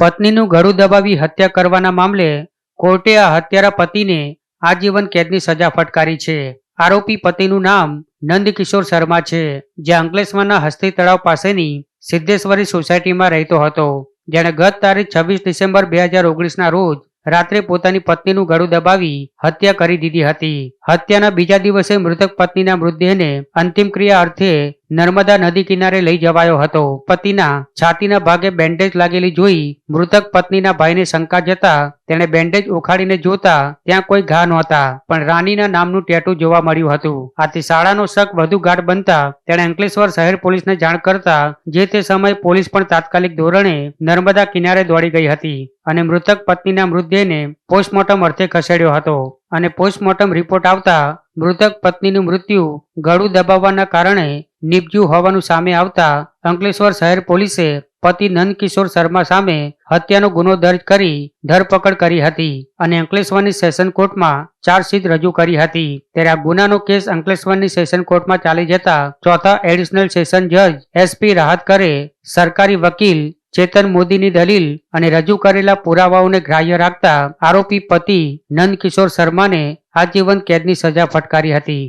પત્નીનું ગળું દબાવી હત્યા કરવાના મામલે કોર્ટે આ હત્યારા પતિને આજીવન કેદની સજા ફટકારી છે. આરોપી પતિનું નામ નંદકિશોર શર્મા છે, જે અંકલેશ્વરના હસ્તી તળાવ પાસેની સિદ્ધેશ્વરી સોસાયટીમાં રહેતો હતો. જેણે ગત તારીખ 26 ડિસેમ્બર 2019ના રોજ રાત્રે પોતાની પત્નીનું ગળું દબાવી હત્યા કરી દીધી હતી. હત્યાના બીજા દિવસે મૃતક પત્નીના મૃતદેહને અંતિમ ક્રિયા અર્થે નર્મદા નદી કિનારે લઈ જવાયો હતો. પતિના છાતીના ભાગે બેન્ડેજ લાગેલી જોઈ મૃતક પત્નીના ભાઈને શંકા જતા તેણે બેન્ડેજ ઉખાડીને જોતા ત્યાં કોઈ ઘા નહોતા, પણ રાનીના નામનું ટેટુ જોવા મળ્યું હતું. આથી શાળાનો શક વધુ ગાઢ બનતા તેણે અંકલેશ્વર શહેર પોલીસને જાણ કરતા જે તે સમયે પોલીસ પણ તાત્કાલિક ધોરણે નર્મદા કિનારે દોડી ગઈ હતી અને મૃતક પત્નીના મૃતદેહને પોસ્ટમોર્ટમ અર્થે ખસેડ્યો હતો. અને પોસ્ટમોર્ટમ રિપોર્ટ આવતા મૃતક પત્નીનું મૃત્યુ ગળું દબાવવાના કારણે નિપજ્યું હોવાનું સામે આવતા અંકલેશ્વર શહેર પોલીસે પતિ નંદકિશોર શર્મા સામે હત્યાનો ગુનો દર્જ કરી ધરપકડ કરી હતી અને અંકલેશ્વરની સેશન કોર્ટમાં ચાર્જશીટ રજૂ કરી હતી. ત્યારે આ ગુનાનો કેસ અંકલેશ્વરની સેશન કોર્ટમાં ચાલી જતા ચોથા એડિશનલ સેશન જજ SP રાહતકરે સરકારી વકીલ ચેતન મોદીની દલીલ અને રજૂ કરેલા પુરાવાઓને ગ્રાહ્ય રાખતા આરોપી પતિ નંદકિશોર શર્માને આજીવન કેદની સજા ફટકારી હતી.